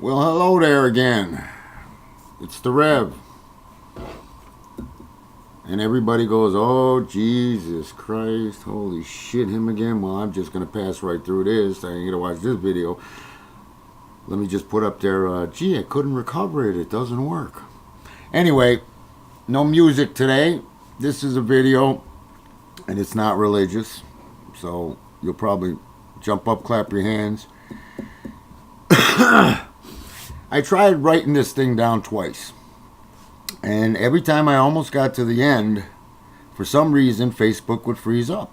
Well, hello there again. It's the Rev. And everybody goes, oh, Jesus Christ, holy shit, him again? Well, I'm just going to pass right through this. I ain't going to watch this video. Let me just put up there, gee, I couldn't recover it. It doesn't work. Anyway, no music today. This is a video, and it's not religious. So you'll probably jump up, clap your hands. I tried writing this thing down twice. And every time I almost got to the end, for some reason, Facebook would freeze up.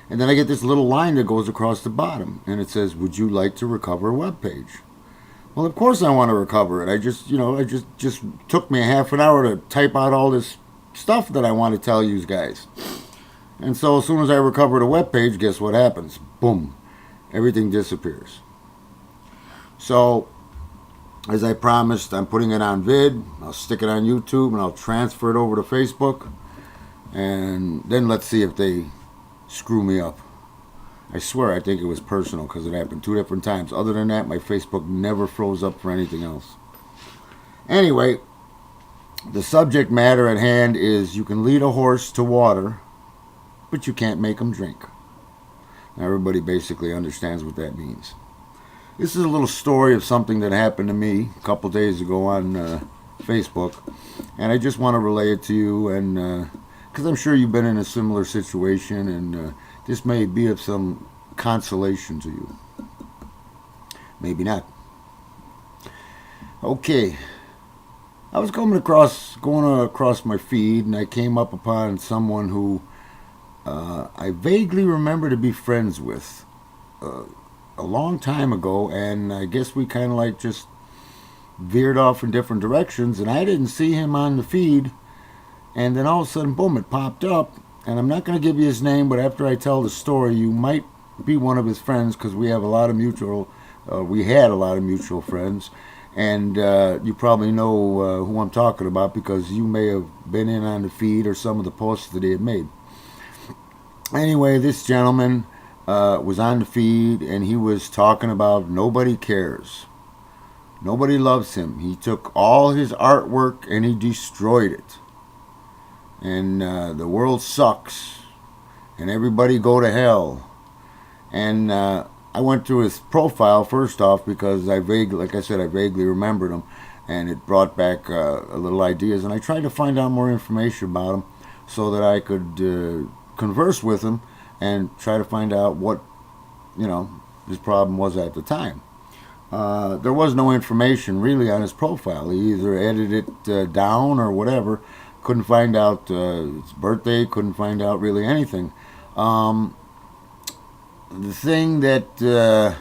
And then I get this little line that goes across the bottom. And it says, would you like to recover a web page? Well, of course I want to recover it. I just took me a half an hour to type out all this stuff that I want to tell you guys. And so as soon as I recovered a web page, guess what happens? Boom. Everything disappears. So, as I promised, I'm putting it on vid. I'll stick it on YouTube and I'll transfer it over to Facebook. And then let's see if they screw me up. I swear I think it was personal because it happened 2 different times. Other than that, my Facebook never froze up for anything else. Anyway, the subject matter at hand is you can lead a horse to water, but you can't make him drink. Now, everybody basically understands what that means. This is a little story of something that happened to me a couple days ago on Facebook, and I just want to relay it to you, and because I'm sure you've been in a similar situation, and this may be of some consolation to you. Maybe not. Okay, I was going across my feed, and I came up upon someone who I vaguely remember to be friends with. A long time ago, and I guess we kind of like just veered off in different directions, and I didn't see him on the feed, and then all of a sudden, boom, it popped up, and I'm not going to give you his name, but after I tell the story, you might be one of his friends, because we had a lot of mutual friends, and you probably know who I'm talking about, because you may have been in on the feed or some of the posts that he had made. Anyway, this gentleman was on the feed, and he was talking about nobody cares. Nobody loves him. He took all his artwork and he destroyed it. And the world sucks. And everybody go to hell. And I went through his profile first off because I vaguely remembered him. And it brought back a little ideas. And I tried to find out more information about him so that I could converse with him and try to find out what, his problem was at the time. There was no information really on his profile. He either edited it down or whatever. Couldn't find out his birthday, couldn't find out really anything. The thing that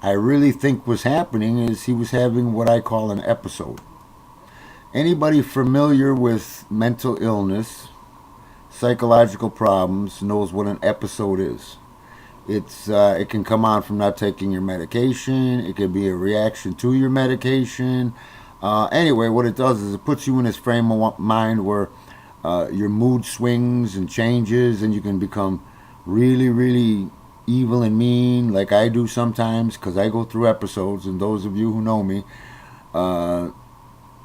I really think was happening is he was having what I call an episode. Anybody familiar with mental illness, psychological problems, knows what an episode is. It can come on from not taking your medication. It can be a reaction to your medication. Anyway, what it does is it puts you in this frame of mind where your mood swings and changes, and you can become really, really evil and mean, like I do sometimes, because I go through episodes, and those of you who know me,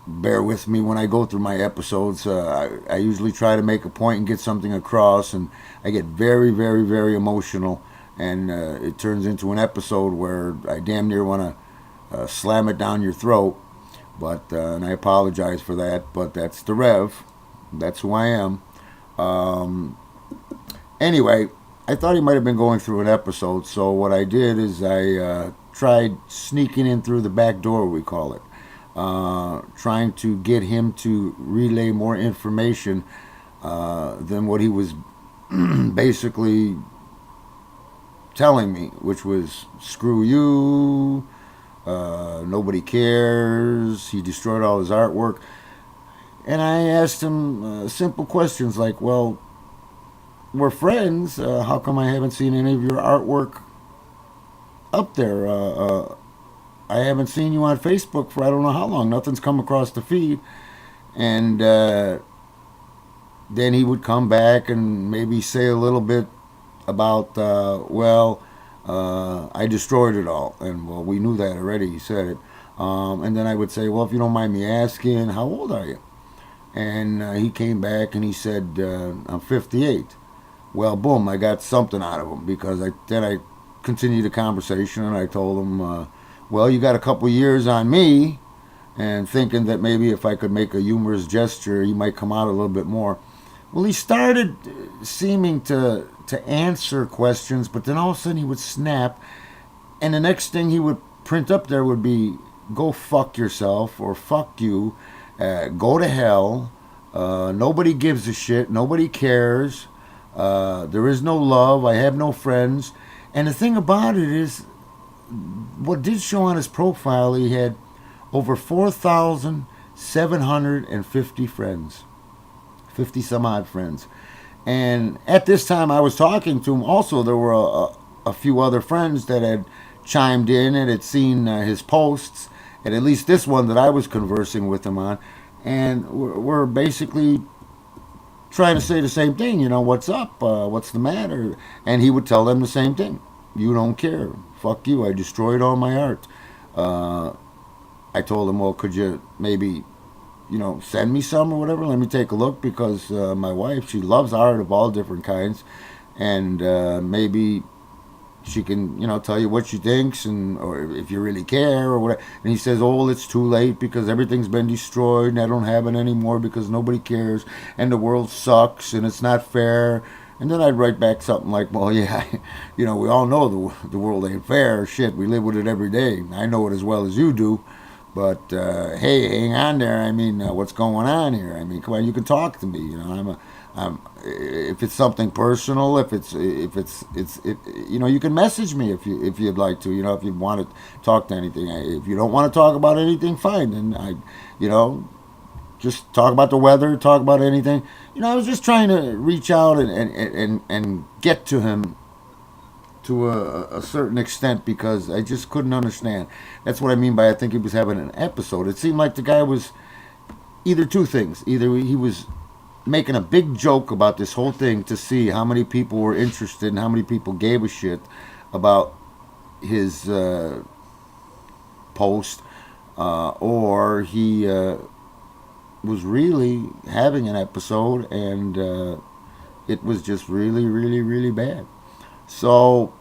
bear with me when I go through my episodes. I usually try to make a point and get something across, and I get very, very, very emotional, and it turns into an episode where I damn near want to slam it down your throat, but and I apologize for that, but that's the Rev. That's who I am. Anyway, I thought he might have been going through an episode, so what I did is I tried sneaking in through the back door, we call it. Trying to get him to relay more information than what he was basically telling me, which was screw you, nobody cares, he destroyed all his artwork. And I asked him simple questions like, well, we're friends, how come I haven't seen any of your artwork up there? I haven't seen you on Facebook for I don't know how long. Nothing's come across the feed. And then he would come back and maybe say a little bit about, I destroyed it all. And, well, we knew that already. He said it. And then I would say, well, if you don't mind me asking, how old are you? And he came back and he said, I'm 58. Well, boom, I got something out of him because I continued the conversation and I told him, well, you got a couple years on me, and thinking that maybe if I could make a humorous gesture, he might come out a little bit more. Well, he started seeming to answer questions, but then all of a sudden he would snap, and the next thing he would print up there would be, go fuck yourself, or fuck you, go to hell, nobody gives a shit, nobody cares, there is no love, I have no friends. And the thing about it is, what did show on his profile, he had over 4,750 friends. 50 some odd friends. And at this time I was talking to him, also there were a few other friends that had chimed in and had seen his posts, and at least this one that I was conversing with him on, and we're basically trying to say the same thing, what's up, what's the matter? And he would tell them the same thing. You don't care. Fuck you. I destroyed all my art. I told him, well, could you maybe, send me some or whatever? Let me take a look, because my wife, she loves art of all different kinds. And maybe she can, tell you what she thinks, and or if you really care or whatever. And he says, oh, well, it's too late because everything's been destroyed and I don't have it anymore because nobody cares and the world sucks and it's not fair. And then I'd write back something like, well, yeah, we all know the world ain't fair. Shit, we live with it every day. I know it as well as you do. But hey, hang on there. I mean, what's going on here? I mean, come on, you can talk to me. If it's something personal, if you can message me if you'd like to. If you want to talk to anything. If you don't want to talk about anything, fine. And just talk about the weather, talk about anything. I was just trying to reach out and get to him to a certain extent, because I just couldn't understand. That's what I mean by I think he was having an episode. It seemed like the guy was either two things. Either he was making a big joke about this whole thing to see how many people were interested and how many people gave a shit about his post, or he was really having an episode, and it was just really, really, really bad. So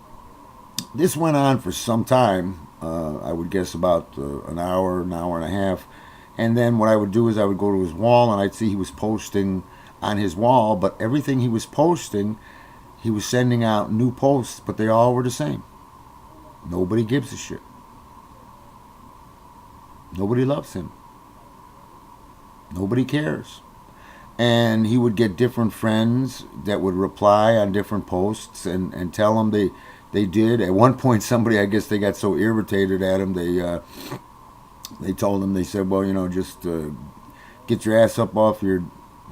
this went on for some time. I would guess about an hour and a half. And then what I would do is I would go to his wall and I'd see he was posting on his wall, but everything he was posting, he was sending out new posts, but they all were the same. Nobody gives a shit. Nobody loves him. Nobody cares. And he would get different friends that would reply on different posts and tell him they did. At one point, somebody, I guess they got so irritated at him, they told him, they said, well, just get your ass up off your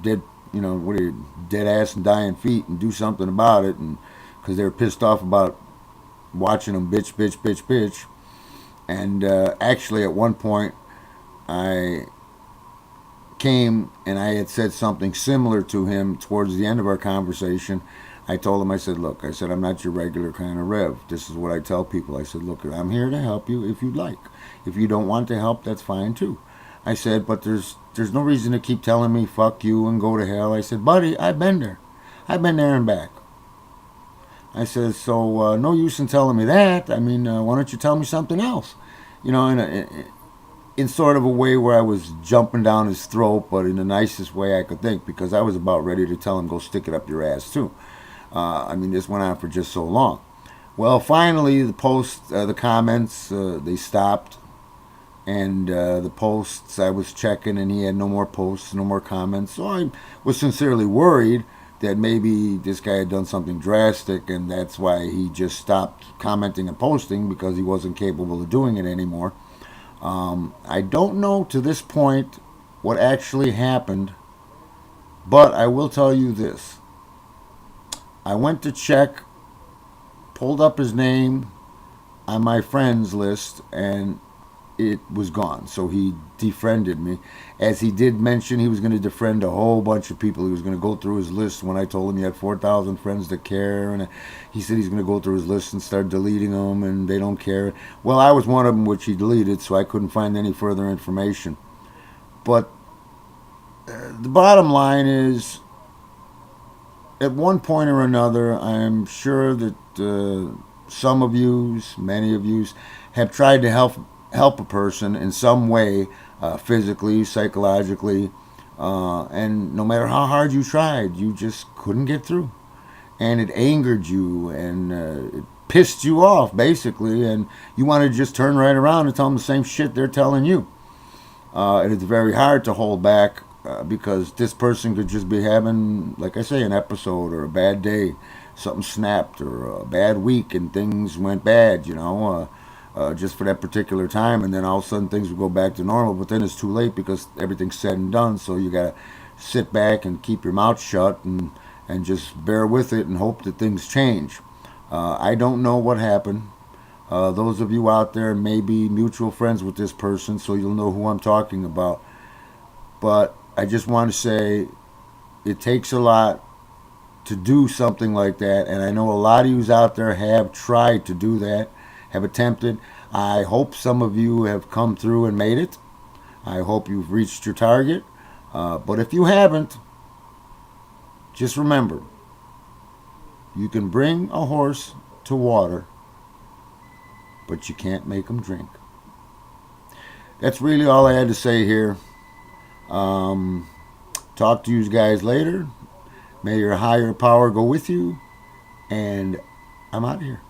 dead, what are you, dead ass and dying feet and do something about it. And because they were pissed off about watching him bitch, bitch, bitch, bitch. And actually, at one point, I came and I had said something similar to him towards the end of our conversation. I told him, I said, look, I'm not your regular kind of Rev. This is what I tell people. I said, look, I'm here to help you if you'd like. If you don't want to help, that's fine too. I said, but there's no reason to keep telling me fuck you and go to hell. I said, buddy, I've been there. I've been there and back. I said, so no use in telling me that. I mean, why don't you tell me something else? In sort of a way where I was jumping down his throat, but in the nicest way I could think, because I was about ready to tell him, go stick it up your ass too. This went on for just so long. Well, finally, the posts, the comments, they stopped. And the posts, I was checking, and he had no more posts, no more comments. So I was sincerely worried that maybe this guy had done something drastic, and that's why he just stopped commenting and posting, because he wasn't capable of doing it anymore. I don't know to this point what actually happened, but I will tell you this. I went to check, pulled up his name on my friends list, and it was gone. So he defriended me. As he did mention, he was going to defriend a whole bunch of people. He was going to go through his list when I told him he had 4,000 friends that care. And he said he's going to go through his list and start deleting them, and they don't care. Well, I was one of them which he deleted, so I couldn't find any further information. But the bottom line is, at one point or another, I'm sure that some of you, many of you, have tried to help a person in some way, physically, psychologically, and no matter how hard you tried, you just couldn't get through, and it angered you, and it pissed you off, basically, and you wanted to just turn right around and tell them the same shit they're telling you. And it's very hard to hold back because this person could just be having, like I say, an episode or a bad day, something snapped, or a bad week and things went bad, just for that particular time, and then all of a sudden things will go back to normal, but then it's too late because everything's said and done, so you got to sit back and keep your mouth shut and just bear with it and hope that things change. I don't know what happened. Those of you out there may be mutual friends with this person, so you'll know who I'm talking about. But I just want to say it takes a lot to do something like that, and I know a lot of you out there have tried to do that, have attempted. I hope some of you have come through and made it. I hope you've reached your target. But if you haven't, just remember, you can bring a horse to water, but you can't make him drink. That's really all I had to say here. Talk to you guys later. May your higher power go with you. And I'm out of here.